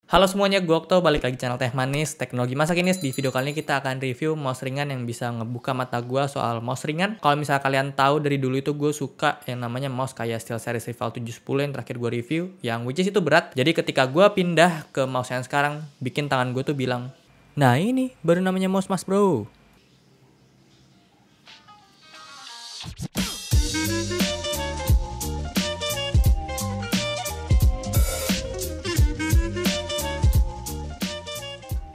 Halo semuanya, gue Okto, balik lagi channel Teh Manis, Teknologi Masa Kini. Di video kali ini kita akan review mouse ringan yang bisa ngebuka mata gue soal mouse ringan. Kalau misalnya kalian tahu dari dulu itu gue suka yang namanya mouse kayak SteelSeries Rival 710 yang terakhir gue review, yang which is itu berat. Jadi ketika gue pindah ke mouse yang sekarang, bikin tangan gue tuh bilang, nah ini baru namanya mouse mas bro.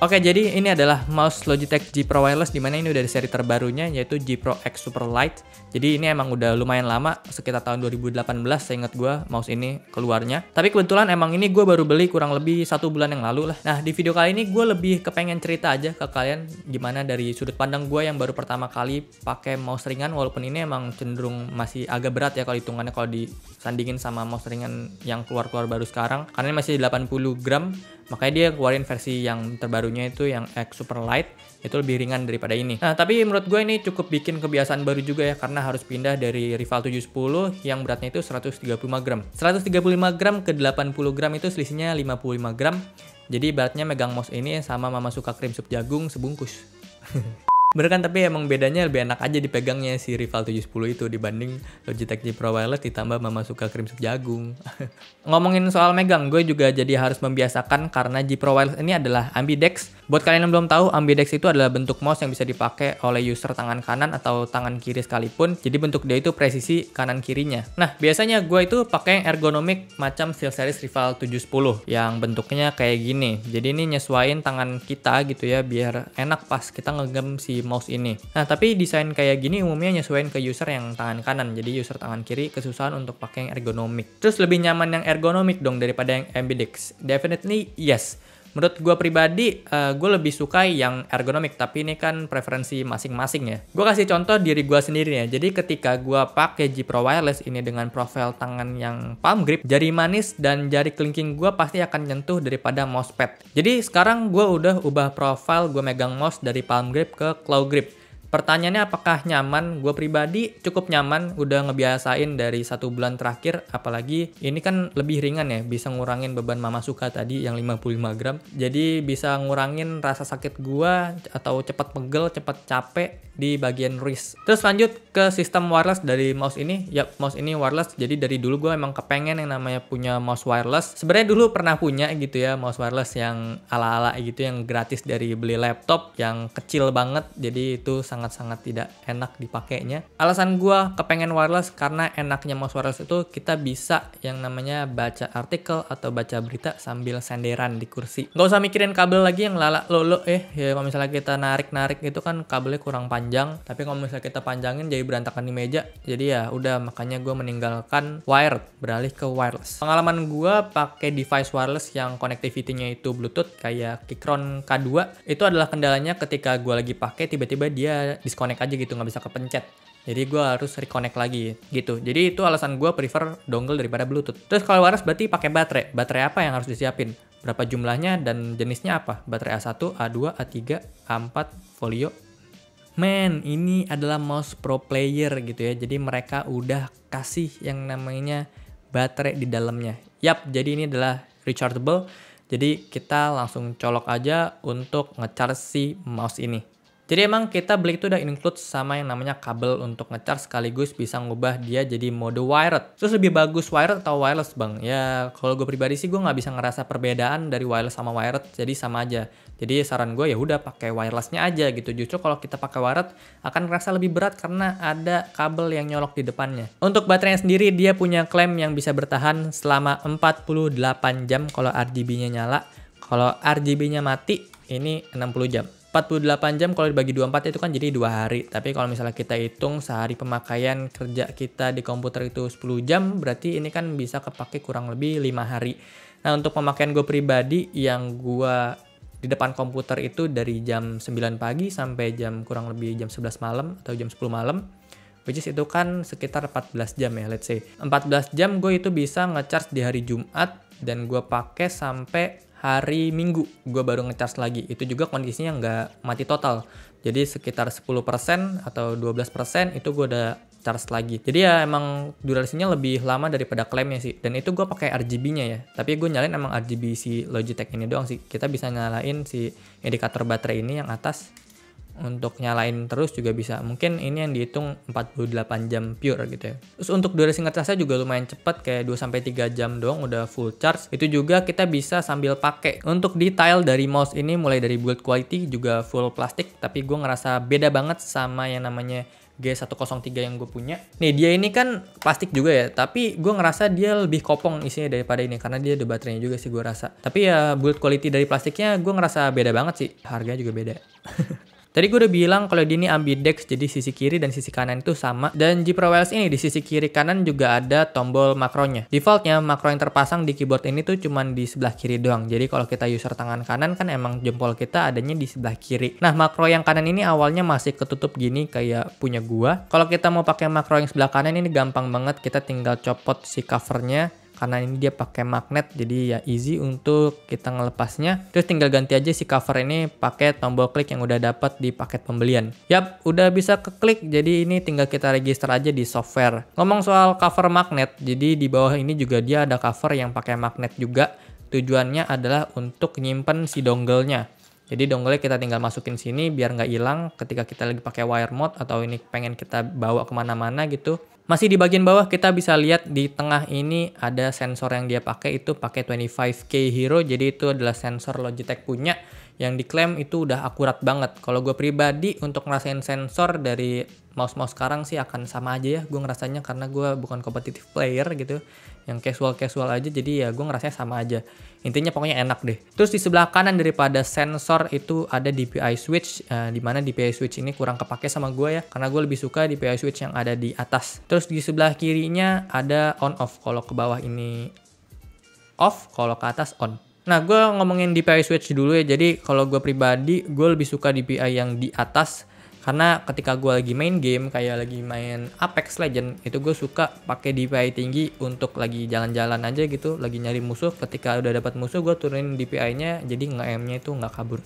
Oke, jadi ini adalah mouse Logitech G Pro Wireless, dimana ini udah di seri terbarunya yaitu G Pro X Super Light. Jadi ini emang udah lumayan lama, sekitar tahun 2018 saya ingat gue mouse ini keluarnya. Tapi kebetulan emang ini gue baru beli kurang lebih 1 bulan yang lalu lah. Nah, di video kali ini gue lebih kepengen cerita aja ke kalian gimana dari sudut pandang gue yang baru pertama kali pakai mouse ringan, walaupun ini emang cenderung masih agak berat ya kalau hitungannya kalau disandingin sama mouse ringan yang keluar-keluar baru sekarang. Karena ini masih 80 gram. Makanya dia keluarin versi yang terbarunya itu yang X Super Light, itu lebih ringan daripada ini. Nah, tapi menurut gue ini cukup bikin kebiasaan baru juga ya, karena harus pindah dari Rival 710 yang beratnya itu 135 gram. 135 gram ke 80 gram itu selisihnya 55 gram. Jadi beratnya megang mouse ini sama Mama Suka Krim Sup Jagung sebungkus. Bener kan, tapi emang bedanya lebih enak aja dipegangnya si Rival 710 itu dibanding Logitech G Pro Wireless ditambah Mama Suka Krim Sup Jagung. Ngomongin soal megang, gue juga jadi harus membiasakan karena G Pro Wireless ini adalah ambidex. Buat kalian yang belum tahu, ambidex itu adalah bentuk mouse yang bisa dipakai oleh user tangan kanan atau tangan kiri sekalipun. Jadi bentuk dia itu presisi kanan kirinya. Nah, biasanya gue itu pakai yang ergonomik macam SteelSeries Rival 710 yang bentuknya kayak gini. Jadi ini nyesuaiin tangan kita gitu ya, biar enak pas kita ngegem si mouse ini. Nah, tapi desain kayak gini umumnya nyesuaiin ke user yang tangan kanan. Jadi user tangan kiri kesusahan untuk pakai yang ergonomik. Terus lebih nyaman yang ergonomik dong daripada yang ambidex? Definitely yes. Menurut gue pribadi, gue lebih suka yang ergonomik, tapi ini kan preferensi masing-masing ya. Gue kasih contoh diri gue sendiri ya. Jadi ketika gue pakai G Pro Wireless ini dengan profil tangan yang palm grip, jari manis dan jari kelingking gue pasti akan nyentuh daripada mousepad. Jadi sekarang gue udah ubah profil gue megang mouse dari palm grip ke claw grip. Pertanyaannya apakah nyaman? Gue pribadi cukup nyaman, udah ngebiasain dari 1 bulan terakhir, apalagi ini kan lebih ringan ya, bisa ngurangin beban Mama Suka tadi yang 55 gram. Jadi bisa ngurangin rasa sakit gue atau cepat pegel, cepat capek di bagian wrist. Terus lanjut ke sistem wireless dari mouse ini. Yap, mouse ini wireless, jadi dari dulu gue emang kepengen yang namanya punya mouse wireless. Sebenarnya dulu pernah punya gitu ya, mouse wireless yang ala-ala gitu, yang gratis dari beli laptop, yang kecil banget, jadi itu sangat-sangat tidak enak dipakainya. Alasan gue kepengen wireless karena enaknya mouse wireless itu kita bisa yang namanya baca artikel atau baca berita sambil senderan di kursi. Nggak usah mikirin kabel lagi yang lala lolo ya kalau misalnya kita narik-narik itu kan kabelnya kurang panjang, tapi kalau misalnya kita panjangin jadi berantakan di meja. Jadi ya udah, makanya gue meninggalkan wired, beralih ke wireless. Pengalaman gue pakai device wireless yang connectivity-nya itu Bluetooth kayak Keychron K2 itu adalah kendalanya ketika gue lagi pakai tiba-tiba dia disconnect aja gitu, nggak bisa kepencet. Jadi gue harus reconnect lagi gitu. Jadi itu alasan gue prefer dongle daripada Bluetooth. Terus kalau wireless berarti pakai baterai. Baterai apa yang harus disiapin? Berapa jumlahnya dan jenisnya apa? Baterai A1, A2, A3, A4, folio. Men, ini adalah mouse pro player gitu ya. Jadi mereka udah kasih yang namanya baterai di dalamnya. Yap, jadi ini adalah rechargeable. Jadi kita langsung colok aja untuk ngecharge si mouse ini. Jadi emang kita beli itu udah include sama yang namanya kabel untuk ngecharge, sekaligus bisa ngubah dia jadi mode wired. Terus lebih bagus wired atau wireless bang? Ya kalau gue pribadi sih gue nggak bisa ngerasa perbedaan dari wireless sama wired, jadi sama aja. Jadi saran gue ya udah pakai wirelessnya aja gitu. Justru kalau kita pakai wired akan ngerasa lebih berat karena ada kabel yang nyolok di depannya. Untuk baterainya sendiri dia punya klaim yang bisa bertahan selama 48 jam kalau RGB-nya nyala. Kalau RGB-nya mati ini 60 jam. 48 jam kalau dibagi 24 itu kan jadi 2 hari. Tapi kalau misalnya kita hitung sehari pemakaian kerja kita di komputer itu 10 jam, berarti ini kan bisa kepake kurang lebih 5 hari. Nah, untuk pemakaian gue pribadi yang gue di depan komputer itu dari jam 9 pagi sampai jam kurang lebih jam 11 malam atau jam 10 malam, which is itu kan sekitar 14 jam ya, let's say. 14 jam gue itu bisa ngecharge di hari Jumat dan gue pakai sampai hari Minggu gue baru ngecharge lagi. Itu juga kondisinya nggak mati total. Jadi sekitar 10% atau 12% itu gue udah charge lagi. Jadi ya emang durasinya lebih lama daripada klaimnya sih. Dan itu gue pakai RGB-nya ya. Tapi gue nyalain emang RGB si Logitech ini doang sih. Kita bisa nyalain si indikator baterai ini yang atas. Untuk nyalain terus juga bisa. Mungkin ini yang dihitung 48 jam pure gitu ya. Terus untuk durasi ngecasnya juga lumayan cepat, kayak 2-3 jam doang udah full charge. Itu juga kita bisa sambil pakai. Untuk detail dari mouse ini mulai dari build quality juga full plastik, tapi gue ngerasa beda banget sama yang namanya G103 yang gue punya. Nih dia ini kan plastik juga ya, tapi gue ngerasa dia lebih kopong isinya daripada ini karena dia ada baterainya juga sih gue rasa. Tapi ya build quality dari plastiknya gue ngerasa beda banget sih. Harganya juga beda. Tadi gue udah bilang kalau dia ini ambidex, jadi sisi kiri dan sisi kanan itu sama. Dan G Pro Wireless ini di sisi kiri kanan juga ada tombol makronya. Defaultnya makro yang terpasang di keyboard ini tuh cuman di sebelah kiri doang. Jadi kalau kita user tangan kanan kan emang jempol kita adanya di sebelah kiri. Nah makro yang kanan ini awalnya masih ketutup gini kayak punya gua. Kalau kita mau pakai makro yang sebelah kanan ini gampang banget, kita tinggal copot si covernya. Karena ini dia pakai magnet, jadi ya easy untuk kita ngelepasnya. Terus tinggal ganti aja si cover ini pakai tombol klik yang udah dapat di paket pembelian. Yap, udah bisa keklik, jadi ini tinggal kita register aja di software. Ngomong soal cover magnet, jadi di bawah ini juga dia ada cover yang pakai magnet juga. Tujuannya adalah untuk nyimpen si dongle-nya. Jadi dongle kita tinggal masukin sini biar nggak hilang ketika kita lagi pakai wire mode atau ini pengen kita bawa kemana-mana gitu. Masih di bagian bawah kita bisa lihat di tengah ini ada sensor yang dia pakai, itu pakai 25K Hero. Jadi itu adalah sensor Logitech punya yang diklaim itu udah akurat banget. Kalau gue pribadi untuk ngerasain sensor dari mouse-mouse sekarang sih akan sama aja ya gue ngerasanya, karena gue bukan competitive player gitu, yang casual aja, jadi ya gue ngerasanya sama aja. Intinya pokoknya enak deh. Terus di sebelah kanan daripada sensor itu ada DPI switch, dimana DPI switch ini kurang kepake sama gue ya, karena gue lebih suka DPI switch yang ada di atas. Terus di sebelah kirinya ada on off, kalau ke bawah ini off, kalau ke atas on. Nah gue ngomongin DPI switch dulu ya. Jadi kalau gue pribadi gue lebih suka DPI yang di atas, karena ketika gue lagi main game kayak lagi main Apex Legends itu gue suka pakai DPI tinggi untuk lagi jalan-jalan aja gitu, lagi nyari musuh. Ketika udah dapat musuh gue turunin DPI-nya, jadi nge-aim-nya itu nggak kabur.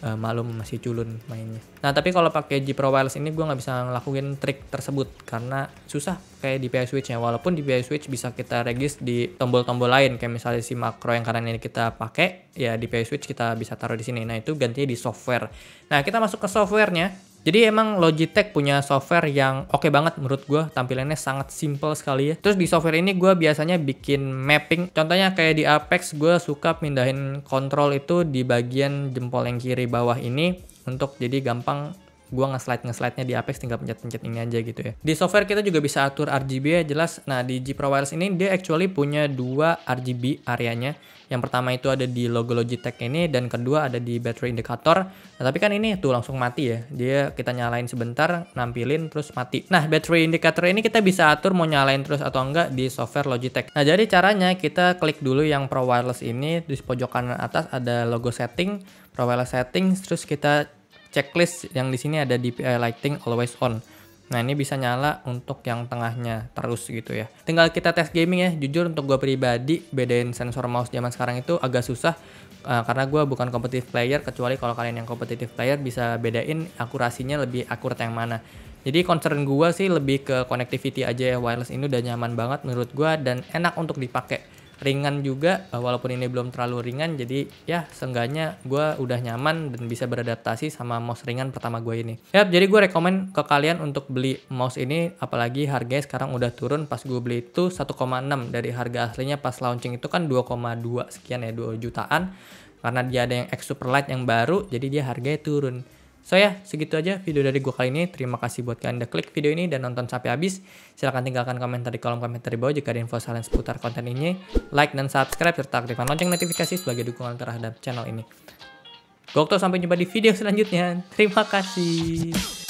Malum masih culun mainnya. Nah tapi kalau pakai G Pro Wireless ini gue nggak bisa ngelakuin trik tersebut karena susah kayak DPI switch-nya. Walaupun DPI switch bisa kita regis di tombol-tombol lain, kayak misalnya si makro yang kanan ini kita pakai, ya DPI switch kita bisa taruh di sini. Nah itu gantinya di software. Nah kita masuk ke softwarenya. Jadi emang Logitech punya software yang oke banget menurut gue, tampilannya sangat simple sekali ya. Terus di software ini gue biasanya bikin mapping. Contohnya kayak di Apex gue suka pindahin kontrol itu di bagian jempol yang kiri bawah ini untuk jadi gampang gue nge-slide-nya di Apex, tinggal pencet-pencet ini aja gitu ya. Di software kita juga bisa atur RGB ya, jelas. Nah di G Pro Wireless ini dia actually punya 2 RGB areanya. Yang pertama itu ada di logo Logitech ini, dan kedua ada di battery indicator. Nah tapi kan ini tuh langsung mati ya, dia kita nyalain sebentar, nampilin terus mati. Nah battery indicator ini kita bisa atur mau nyalain terus atau enggak di software Logitech. Nah jadi caranya kita klik dulu yang Pro Wireless ini, di pojok kanan atas ada logo setting, Pro Wireless settings, terus kita checklist yang di sini ada DPI lighting always on. Nah ini bisa nyala untuk yang tengahnya terus gitu ya. Tinggal kita tes gaming ya. Jujur untuk gue pribadi bedain sensor mouse zaman sekarang itu agak susah, karena gue bukan competitive player. Kecuali kalau kalian yang competitive player bisa bedain akurasinya lebih akurat yang mana. Jadi concern gue sih lebih ke connectivity aja ya. Wireless ini udah nyaman banget menurut gue dan enak untuk dipakai. Ringan juga, walaupun ini belum terlalu ringan, jadi ya seenggaknya gue udah nyaman dan bisa beradaptasi sama mouse ringan pertama gue ini. Yap, jadi gue rekomen ke kalian untuk beli mouse ini, apalagi harganya sekarang udah turun. Pas gue beli itu 1,6 dari harga aslinya pas launching itu kan 2,2 sekian ya, 2 jutaan. Karena dia ada yang X Super Light yang baru, jadi dia harganya turun. So ya, segitu aja video dari gue kali ini. Terima kasih buat kalian udah klik video ini dan nonton sampai habis. Silahkan tinggalkan komentar di kolom komentar di bawah jika ada info saran seputar konten ini. Like dan subscribe serta aktifkan lonceng notifikasi sebagai dukungan terhadap channel ini. Gokto, sampai jumpa di video selanjutnya. Terima kasih.